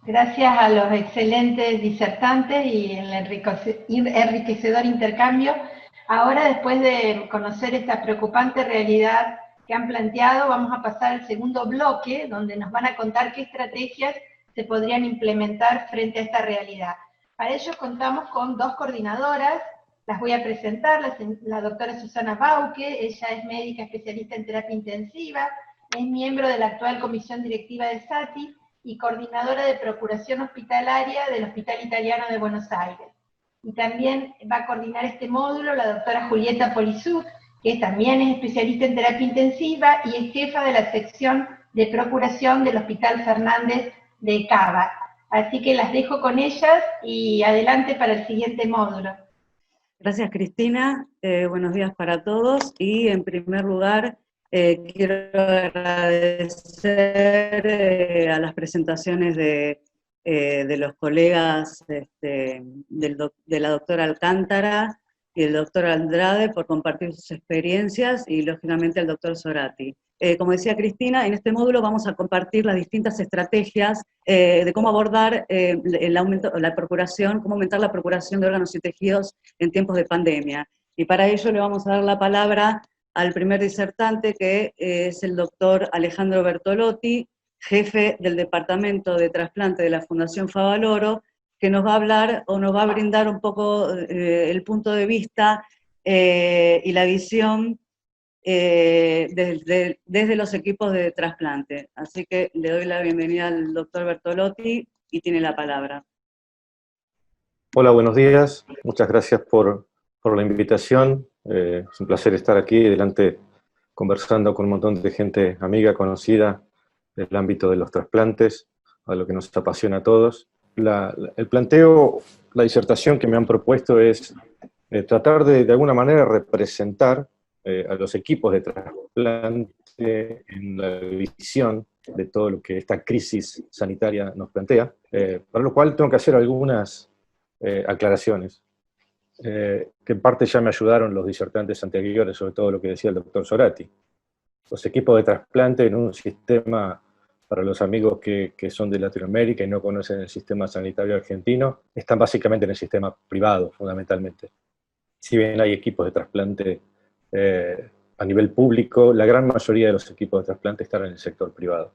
Gracias a los excelentes disertantes y el enriquecedor intercambio. Ahora, después de conocer esta preocupante realidad que han planteado, vamos a pasar al segundo bloque, donde nos van a contar qué estrategias se podrían implementar frente a esta realidad. Para ello contamos con dos coordinadoras. Las voy a presentar, la doctora Susana Bauque. Ella es médica especialista en terapia intensiva, es miembro de la actual comisión directiva de SATI y coordinadora de procuración hospitalaria del Hospital Italiano de Buenos Aires. Y también va a coordinar este módulo la doctora Julieta Polizú, que también es especialista en terapia intensiva y es jefa de la sección de procuración del Hospital Fernández de Cava. Así que las dejo con ellas y adelante para el siguiente módulo. Gracias, Cristina. Buenos días para todos. Y en primer lugar, quiero agradecer a las presentaciones de los colegas de la doctora Alcántara y el doctor Andrade por compartir sus experiencias, y lógicamente al doctor Zorati. Como decía Cristina, en este módulo vamos a compartir las distintas estrategias de cómo abordar el aumento, la procuración, cómo aumentar la procuración de órganos y tejidos en tiempos de pandemia. Y para ello le vamos a dar la palabra al primer disertante, que es el doctor Alejandro Bertolotti, jefe del Departamento de Trasplante de la Fundación Favaloro, que nos va a hablar o nos va a brindar un poco el punto de vista y la visión desde los equipos de trasplante. Así que le doy la bienvenida al doctor Bertolotti y tiene la palabra. Hola, buenos días. Muchas gracias por la invitación. Es un placer estar aquí delante conversando con un montón de gente amiga, conocida del ámbito de los trasplantes, a lo que nos apasiona a todos. El planteo, la disertación que me han propuesto es tratar de alguna manera representar a los equipos de trasplante en la visión de todo lo que esta crisis sanitaria nos plantea, para lo cual tengo que hacer algunas aclaraciones, que en parte ya me ayudaron los disertantes anteriores, sobre todo lo que decía el doctor Zorati. Los equipos de trasplante en un sistema, para los amigos que son de Latinoamérica y no conocen el sistema sanitario argentino, están básicamente en el sistema privado, fundamentalmente. Si bien hay equipos de trasplante a nivel público, la gran mayoría de los equipos de trasplante están en el sector privado.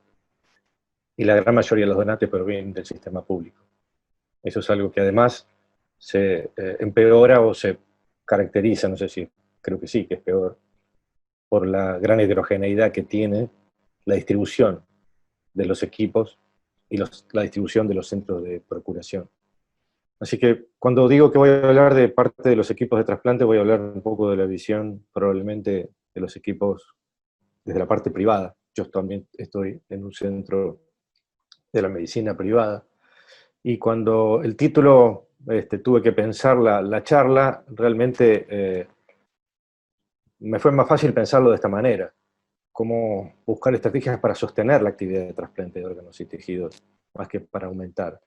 Y la gran mayoría de los donantes provienen del sistema público. Eso es algo que además se empeora o se caracteriza, no sé si, creo que sí, que es peor, por la gran heterogeneidad que tiene la distribución de los equipos y la distribución de los centros de procuración. Así que cuando digo que voy a hablar de parte de los equipos de trasplante, voy a hablar un poco de la visión probablemente de los equipos desde la parte privada. Yo también estoy en un centro de la medicina privada. Y cuando el título tuve que pensar la charla, realmente me fue más fácil pensarlo de esta manera. Cómo buscar estrategias para sostener la actividad de trasplante de órganos y tejidos, más que para aumentar.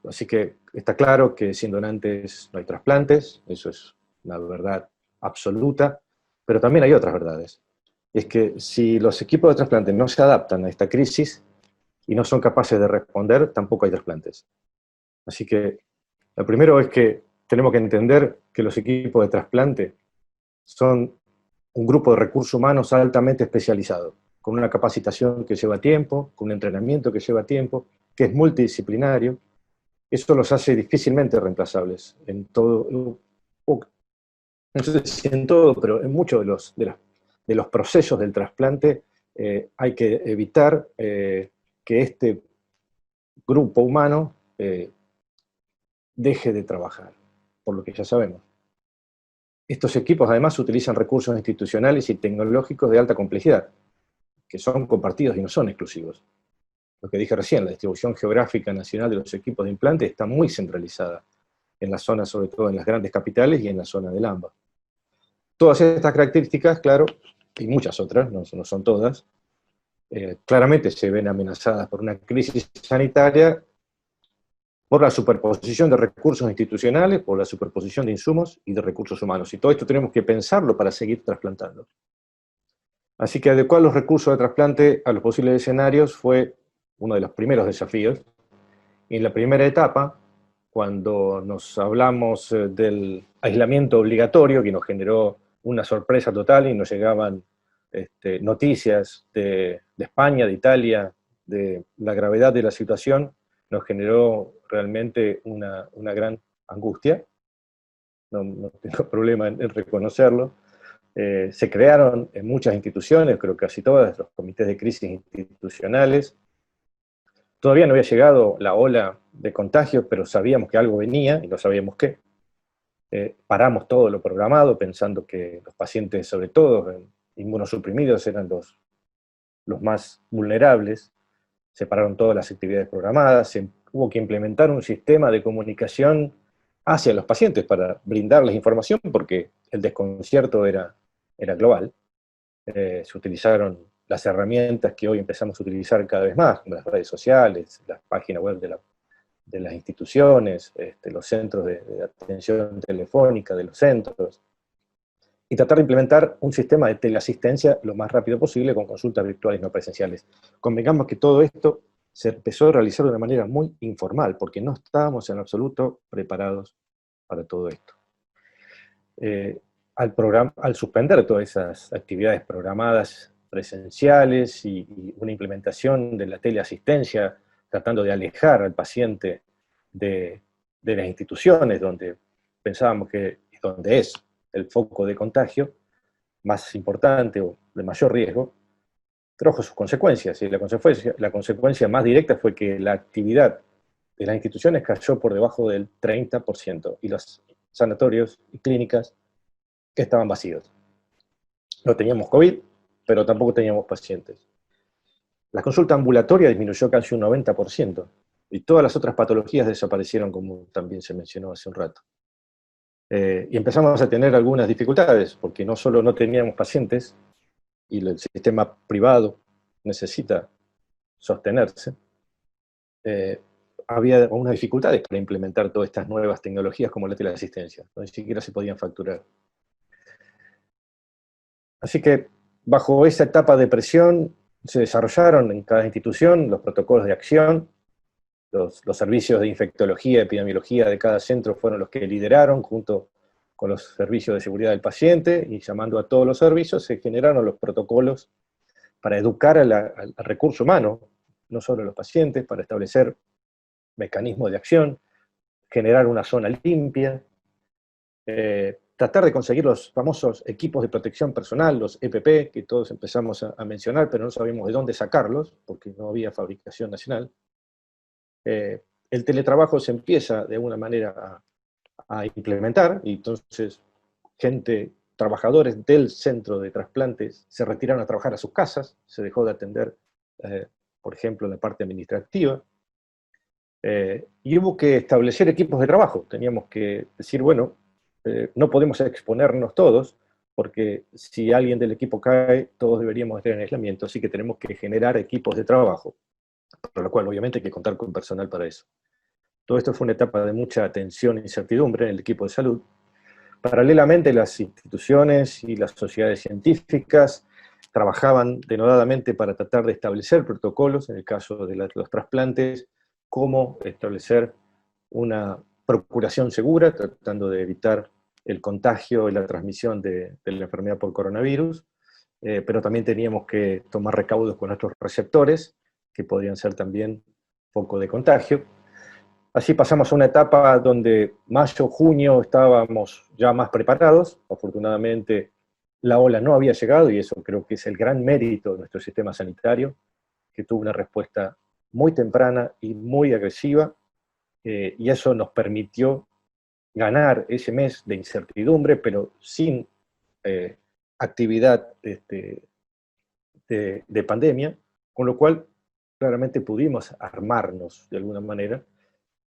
Así que está claro que sin donantes no hay trasplantes, eso es una verdad absoluta, pero también hay otras verdades. Es que si los equipos de trasplante no se adaptan a esta crisis y no son capaces de responder, tampoco hay trasplantes. Así que lo primero es que tenemos que entender que los equipos de trasplante son un grupo de recursos humanos altamente especializado, con una capacitación que lleva tiempo, con un entrenamiento que lleva tiempo, que es multidisciplinario. Eso los hace difícilmente reemplazables en todo, no sé si en todo, pero en muchos de los procesos del trasplante hay que evitar que este grupo humano deje de trabajar, por lo que ya sabemos. Estos equipos además utilizan recursos institucionales y tecnológicos de alta complejidad, que son compartidos y no son exclusivos. Lo que dije recién, la distribución geográfica nacional de los equipos de implante está muy centralizada en las zonas, sobre todo en las grandes capitales y en la zona del AMBA. Todas estas características, claro, y muchas otras, no son todas, claramente se ven amenazadas por una crisis sanitaria, por la superposición de recursos institucionales, por la superposición de insumos y de recursos humanos. Y todo esto tenemos que pensarlo para seguir trasplantando. Así que adecuar los recursos de trasplante a los posibles escenarios fue uno de los primeros desafíos. Y en la primera etapa, cuando nos hablamos del aislamiento obligatorio, que nos generó una sorpresa total y nos llegaban noticias de España, de Italia, de la gravedad de la situación, nos generó realmente una gran angustia. No tengo problema en reconocerlo. Se crearon en muchas instituciones, creo que casi todas, los comités de crisis institucionales. Todavía no había llegado la ola de contagios, pero sabíamos que algo venía y no sabíamos qué. Paramos todo lo programado, pensando que los pacientes, sobre todo inmunosuprimidos, eran los más vulnerables. Se pararon todas las actividades programadas, hubo que implementar un sistema de comunicación hacia los pacientes para brindarles información, porque el desconcierto era global. Se utilizaron las herramientas que hoy empezamos a utilizar cada vez más, como las redes sociales, las páginas web de las instituciones, los centros de atención telefónica de los centros, y tratar de implementar un sistema de teleasistencia lo más rápido posible con consultas virtuales no presenciales. Convengamos que todo esto se empezó a realizar de una manera muy informal, porque no estábamos en absoluto preparados para todo esto. Al suspender todas esas actividades programadas presenciales y una implementación de la teleasistencia, tratando de alejar al paciente de las instituciones donde pensábamos donde es el foco de contagio más importante o de mayor riesgo, trajo sus consecuencias, y la consecuencia más directa fue que la actividad de las instituciones cayó por debajo del 30%, y los sanatorios y clínicas que estaban vacíos. No teníamos COVID, pero tampoco teníamos pacientes. La consulta ambulatoria disminuyó casi un 90%, y todas las otras patologías desaparecieron, como también se mencionó hace un rato. Y empezamos a tener algunas dificultades, porque no solo no teníamos pacientes, y el sistema privado necesita sostenerse, había algunas dificultades para implementar todas estas nuevas tecnologías como la teleasistencia, no ni siquiera se podían facturar. Así que, bajo esa etapa de presión, se desarrollaron en cada institución los protocolos de acción. Los servicios de infectología y epidemiología de cada centro fueron los que lideraron, junto con los servicios de seguridad del paciente, y llamando a todos los servicios, se generaron los protocolos para educar al recurso humano, no solo a los pacientes, para establecer mecanismos de acción, generar una zona limpia, tratar de conseguir los famosos equipos de protección personal, los EPP, que todos empezamos a mencionar, pero no sabíamos de dónde sacarlos, porque no había fabricación nacional. El teletrabajo se empieza de alguna manera a implementar, y entonces trabajadores del centro de trasplantes se retiraron a trabajar a sus casas, se dejó de atender, por ejemplo, la parte administrativa, y hubo que establecer equipos de trabajo. Teníamos que decir, bueno, no podemos exponernos todos, porque si alguien del equipo cae, todos deberíamos estar en aislamiento, así que tenemos que generar equipos de trabajo, por lo cual obviamente hay que contar con personal para eso. Todo esto fue una etapa de mucha tensión e incertidumbre en el equipo de salud. Paralelamente, las instituciones y las sociedades científicas trabajaban denodadamente para tratar de establecer protocolos, en el caso de los trasplantes, cómo establecer una procuración segura, tratando de evitar el contagio y la transmisión de la enfermedad por coronavirus, pero también teníamos que tomar recaudos con nuestros receptores, que podrían ser también foco de contagio. Así pasamos a una etapa donde mayo, junio estábamos ya más preparados. Afortunadamente la ola no había llegado, y eso creo que es el gran mérito de nuestro sistema sanitario, que tuvo una respuesta muy temprana y muy agresiva, y eso nos permitió ganar ese mes de incertidumbre, pero sin actividad de pandemia, con lo cual claramente pudimos armarnos de alguna manera.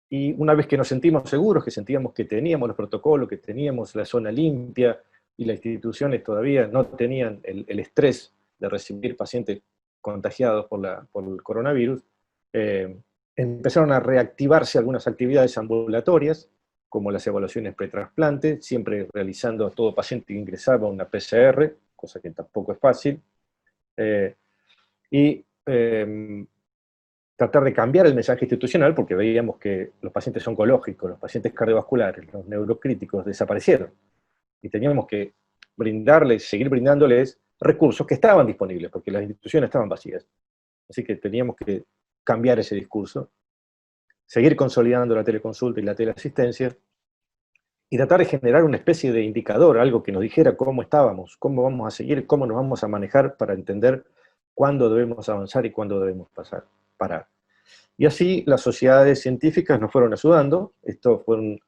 Y una vez que nos sentimos seguros, que sentíamos que teníamos los protocolos, que teníamos la zona limpia, y las instituciones todavía no tenían el estrés de recibir pacientes contagiados por el coronavirus, empezaron a reactivarse algunas actividades ambulatorias, como las evaluaciones pretrasplante, siempre realizando a todo paciente que ingresaba una PCR, cosa que tampoco es fácil, tratar de cambiar el mensaje institucional, porque veíamos que los pacientes oncológicos, los pacientes cardiovasculares, los neurocríticos desaparecieron. Y teníamos que seguir brindándoles recursos que estaban disponibles, porque las instituciones estaban vacías. Así que teníamos que cambiar ese discurso, seguir consolidando la teleconsulta y la teleasistencia, y tratar de generar una especie de indicador, algo que nos dijera cómo estábamos, cómo vamos a seguir, cómo nos vamos a manejar para entender cuándo debemos avanzar y cuándo debemos parar. Y así las sociedades científicas nos fueron ayudando. Esto fue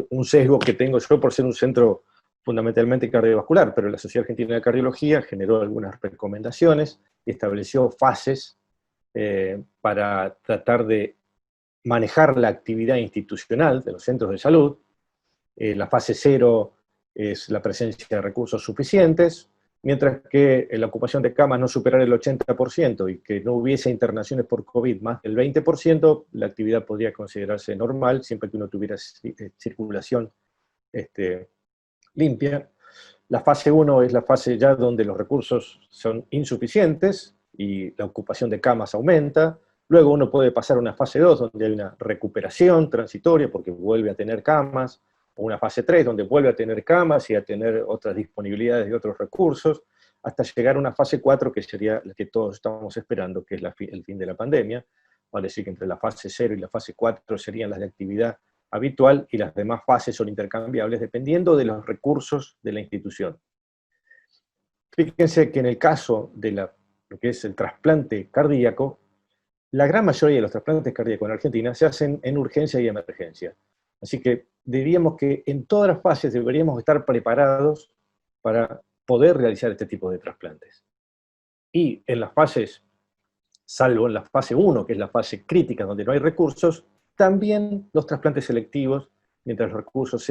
un sesgo que tengo yo por ser un centro fundamentalmente cardiovascular, pero la Sociedad Argentina de Cardiología generó algunas recomendaciones y estableció fases para tratar de manejar la actividad institucional de los centros de salud. La fase 0 es la presencia de recursos suficientes, mientras que la ocupación de camas no superara el 80% y que no hubiese internaciones por COVID más del 20%, la actividad podría considerarse normal, siempre que uno tuviera circulación limpia. La fase 1 es la fase ya donde los recursos son insuficientes y la ocupación de camas aumenta. Luego uno puede pasar a una fase 2 donde hay una recuperación transitoria porque vuelve a tener camas, o una fase 3 donde vuelve a tener camas y a tener otras disponibilidades de otros recursos, hasta llegar a una fase 4 que sería la que todos estamos esperando, que es el fin de la pandemia. Vale decir que entre la fase 0 y la fase 4 serían las de actividad habitual y las demás fases son intercambiables dependiendo de los recursos de la institución. Fíjense que en el caso de lo que es el trasplante cardíaco, la gran mayoría de los trasplantes cardíacos en Argentina se hacen en urgencia y emergencia. Así que diríamos que en todas las fases deberíamos estar preparados para poder realizar este tipo de trasplantes. Y en las fases, salvo en la fase 1, que es la fase crítica donde no hay recursos, también los trasplantes selectivos, mientras los recursos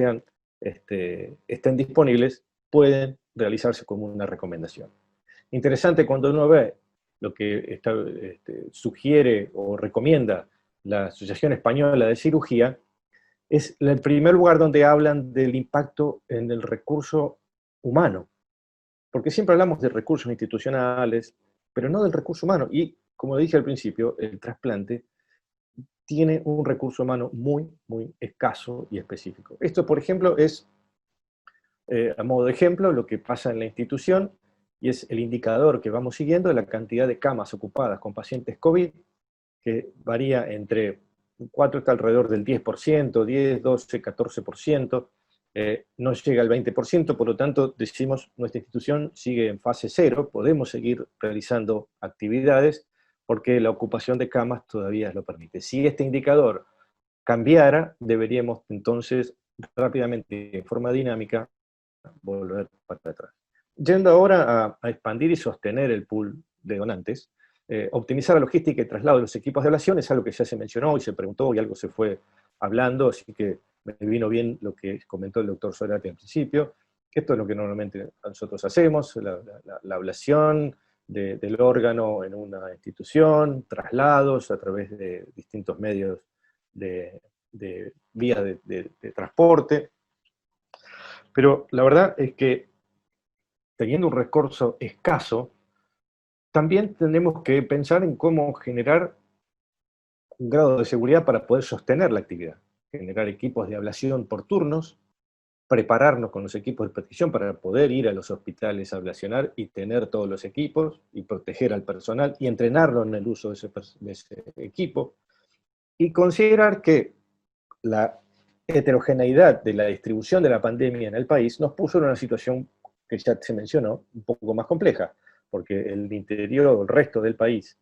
estén disponibles, pueden realizarse como una recomendación. Interesante cuando uno ve lo que sugiere o recomienda la Asociación Española de Cirugía, es el primer lugar donde hablan del impacto en el recurso humano. Porque siempre hablamos de recursos institucionales, pero no del recurso humano. Y, como dije al principio, el trasplante tiene un recurso humano muy, muy escaso y específico. Esto, por ejemplo, es, a modo de ejemplo, lo que pasa en la institución, y es el indicador que vamos siguiendo de la cantidad de camas ocupadas con pacientes COVID, que varía entre 4 está alrededor del 10%, 10, 12, 14%, no llega al 20%, por lo tanto, decimos, nuestra institución sigue en fase 0, podemos seguir realizando actividades, porque la ocupación de camas todavía lo permite. Si este indicador cambiara, deberíamos entonces rápidamente, en forma dinámica, volver para atrás. Yendo ahora a expandir y sostener el pool de donantes, optimizar la logística y traslado de los equipos de ablación es algo que ya se mencionó y se preguntó y algo se fue hablando, así que me vino bien lo que comentó el doctor Solati al principio. Esto es lo que normalmente nosotros hacemos, la ablación del órgano en una institución, traslados a través de distintos medios de vías de transporte. Pero la verdad es que, teniendo un recurso escaso, también tenemos que pensar en cómo generar un grado de seguridad para poder sostener la actividad. Generar equipos de ablación por turnos, prepararnos con los equipos de protección para poder ir a los hospitales a ablacionar y tener todos los equipos, y proteger al personal, y entrenarlo en el uso de ese equipo. Y considerar que la heterogeneidad de la distribución de la pandemia en el país nos puso en una situación que ya se mencionó, un poco más compleja, porque el interior, el resto del país,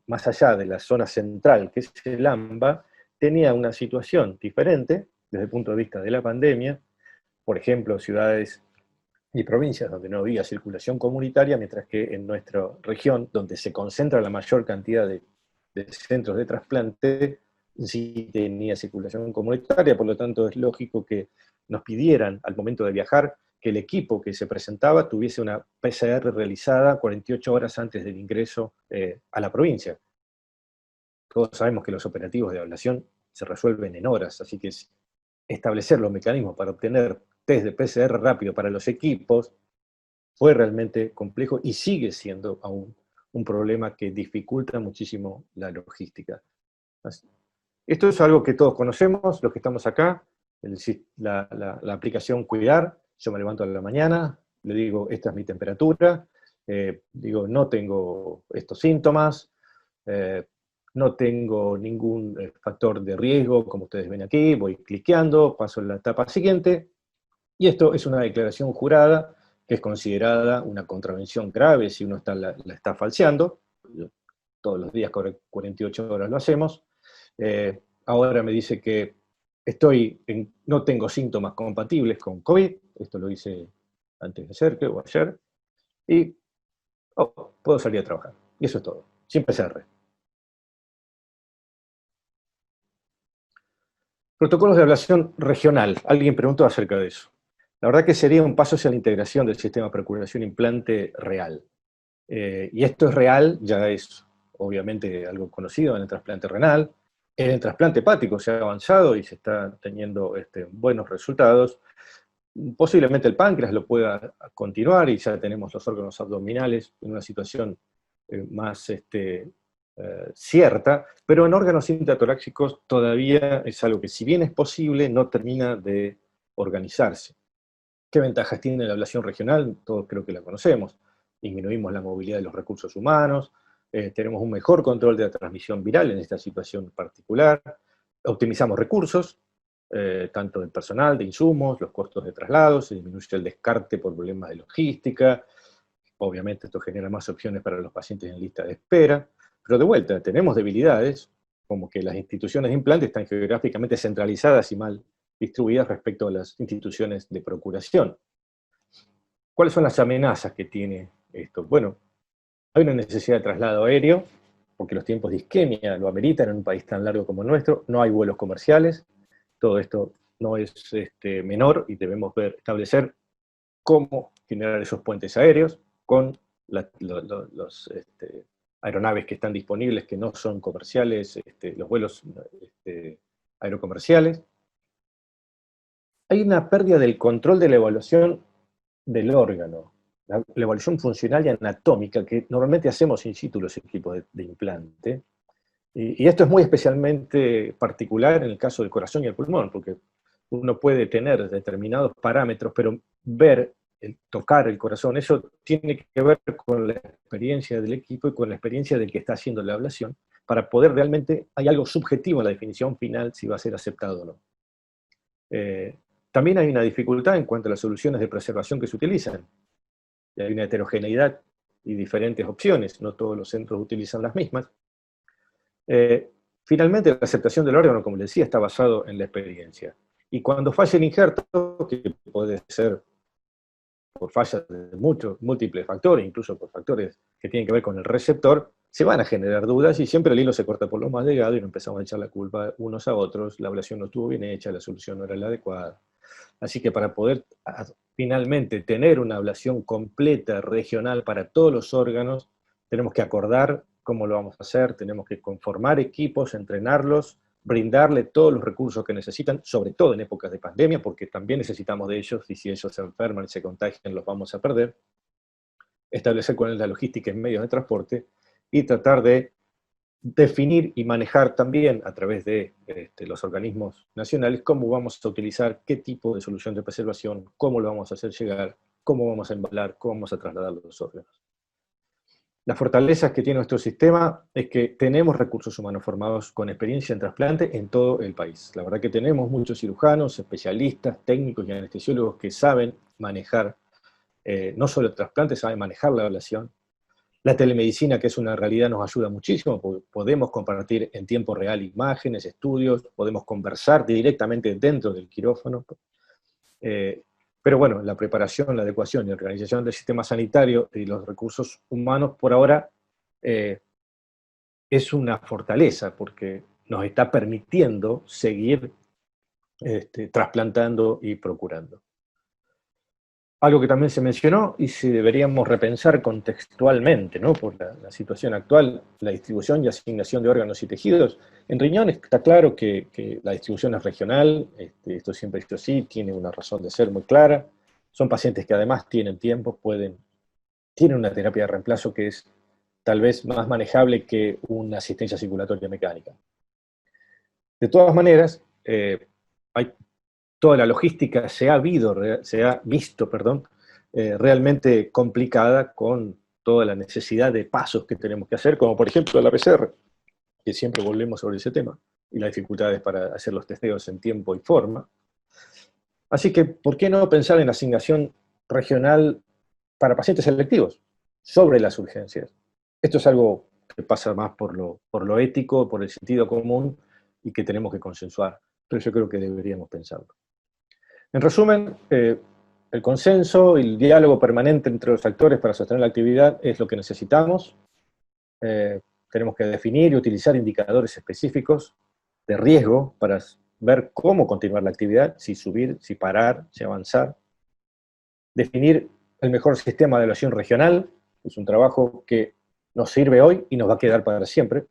más allá de la zona central, que es el AMBA, tenía una situación diferente desde el punto de vista de la pandemia. Por ejemplo, ciudades y provincias donde no había circulación comunitaria, mientras que en nuestra región, donde se concentra la mayor cantidad de centros de trasplante, sí tenía circulación comunitaria, por lo tanto es lógico que nos pidieran al momento de viajar que el equipo que se presentaba tuviese una PCR realizada 48 horas antes del ingreso a la provincia. Todos sabemos que los operativos de ablación se resuelven en horas, así que establecer los mecanismos para obtener test de PCR rápido para los equipos fue realmente complejo y sigue siendo aún un problema que dificulta muchísimo la logística. Esto es algo que todos conocemos, los que estamos acá, la aplicación Cuidar. Yo me levanto a la mañana, le digo, esta es mi temperatura, digo, no tengo estos síntomas, no tengo ningún factor de riesgo, como ustedes ven aquí, voy cliqueando, paso a la etapa siguiente, y esto es una declaración jurada que es considerada una contravención grave si uno la está falseando. Todos los días, 48 horas lo hacemos. Ahora me dice que no tengo síntomas compatibles con COVID, esto lo hice antes de ayer, creo, o ayer, y puedo salir a trabajar. Y eso es todo, sin PCR. Protocolos de ablación regional. Alguien preguntó acerca de eso. La verdad que sería un paso hacia la integración del sistema de procuración implante real. Y esto es real, ya es obviamente algo conocido en el trasplante renal. En el trasplante hepático se ha avanzado y se está teniendo buenos resultados. Posiblemente el páncreas lo pueda continuar y ya tenemos los órganos abdominales en una situación más cierta, pero en órganos intratorácicos todavía es algo que, si bien es posible, no termina de organizarse. ¿Qué ventajas tiene la ablación regional? Todos creo que la conocemos. Disminuimos la movilidad de los recursos humanos, tenemos un mejor control de la transmisión viral en esta situación particular, optimizamos recursos, tanto del personal, de insumos, los costos de traslado, se disminuye el descarte por problemas de logística, obviamente esto genera más opciones para los pacientes en lista de espera, pero de vuelta, tenemos debilidades, como que las instituciones de implante están geográficamente centralizadas y mal distribuidas respecto a las instituciones de procuración. ¿Cuáles son las amenazas que tiene esto? Bueno, hay una necesidad de traslado aéreo, porque los tiempos de isquemia lo ameritan en un país tan largo como el nuestro, no hay vuelos comerciales, todo esto no es menor y debemos establecer cómo generar esos puentes aéreos con los aeronaves que están disponibles, que no son comerciales, los vuelos aerocomerciales. Hay una pérdida del control de la evaluación del órgano, la evaluación funcional y anatómica que normalmente hacemos in situ los equipos de implante. Y esto es muy especialmente particular en el caso del corazón y el pulmón, porque uno puede tener determinados parámetros, pero tocar el corazón, eso tiene que ver con la experiencia del equipo y con la experiencia del que está haciendo la ablación, para poder realmente, hay algo subjetivo en la definición final si va a ser aceptado o no. También hay una dificultad en cuanto a las soluciones de preservación que se utilizan. Hay una heterogeneidad y diferentes opciones, no todos los centros utilizan las mismas. Finalmente, la aceptación del órgano, como les decía, está basado en la experiencia. Y cuando falla el injerto, que puede ser por fallas de múltiples factores, incluso por factores que tienen que ver con el receptor, se van a generar dudas y siempre el hilo se corta por lo más delgado y nos empezamos a echar la culpa unos a otros, la ablación no estuvo bien hecha, la solución no era la adecuada. Así que para poder finalmente tener una ablación completa, regional, para todos los órganos, tenemos que acordar cómo lo vamos a hacer, tenemos que conformar equipos, entrenarlos, brindarle todos los recursos que necesitan, sobre todo en épocas de pandemia, porque también necesitamos de ellos, y si ellos se enferman y se contagian, los vamos a perder. Establecer cuál es la logística en medios de transporte, y tratar de definir y manejar también a través de los organismos nacionales cómo vamos a utilizar, qué tipo de solución de preservación, cómo lo vamos a hacer llegar, cómo vamos a embalar, cómo vamos a trasladar los órganos. Las fortalezas que tiene nuestro sistema es que tenemos recursos humanos formados con experiencia en trasplante en todo el país. La verdad que tenemos muchos cirujanos, especialistas, técnicos y anestesiólogos que saben manejar no solo el trasplante, saben manejar la ablación. La telemedicina, que es una realidad, nos ayuda muchísimo, porque podemos compartir en tiempo real imágenes, estudios, podemos conversar directamente dentro del quirófano. Pero bueno, la preparación, la adecuación y organización del sistema sanitario y los recursos humanos, por ahora, es una fortaleza, porque nos está permitiendo seguir trasplantando y procurando. Algo que también se mencionó, y si deberíamos repensar contextualmente, ¿no? Por la situación actual, la distribución y asignación de órganos y tejidos. En riñones está claro que la distribución es regional, esto siempre es así, tiene una razón de ser muy clara. Son pacientes que además tienen tiempo, tienen una terapia de reemplazo que es tal vez más manejable que una asistencia circulatoria mecánica. De todas maneras, toda la logística se ha visto, realmente complicada con toda la necesidad de pasos que tenemos que hacer, como por ejemplo la PCR, que siempre volvemos sobre ese tema, y las dificultades para hacer los testeos en tiempo y forma. Así que, ¿por qué no pensar en asignación regional para pacientes selectivos sobre las urgencias? Esto es algo que pasa más por lo ético, por el sentido común, y que tenemos que consensuar, pero yo creo que deberíamos pensarlo. En resumen, el consenso y el diálogo permanente entre los actores para sostener la actividad es lo que necesitamos. Tenemos que definir y utilizar indicadores específicos de riesgo para ver cómo continuar la actividad, si subir, si parar, si avanzar. Definir el mejor sistema de evaluación regional, es un trabajo que nos sirve hoy y nos va a quedar para siempre.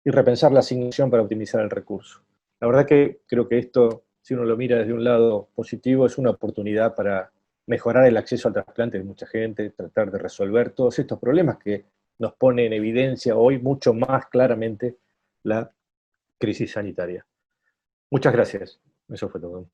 Y repensar la asignación para optimizar el recurso. La verdad que creo que esto, si uno lo mira desde un lado positivo, es una oportunidad para mejorar el acceso al trasplante de mucha gente, tratar de resolver todos estos problemas que nos pone en evidencia hoy mucho más claramente la crisis sanitaria. Muchas gracias. Eso fue todo.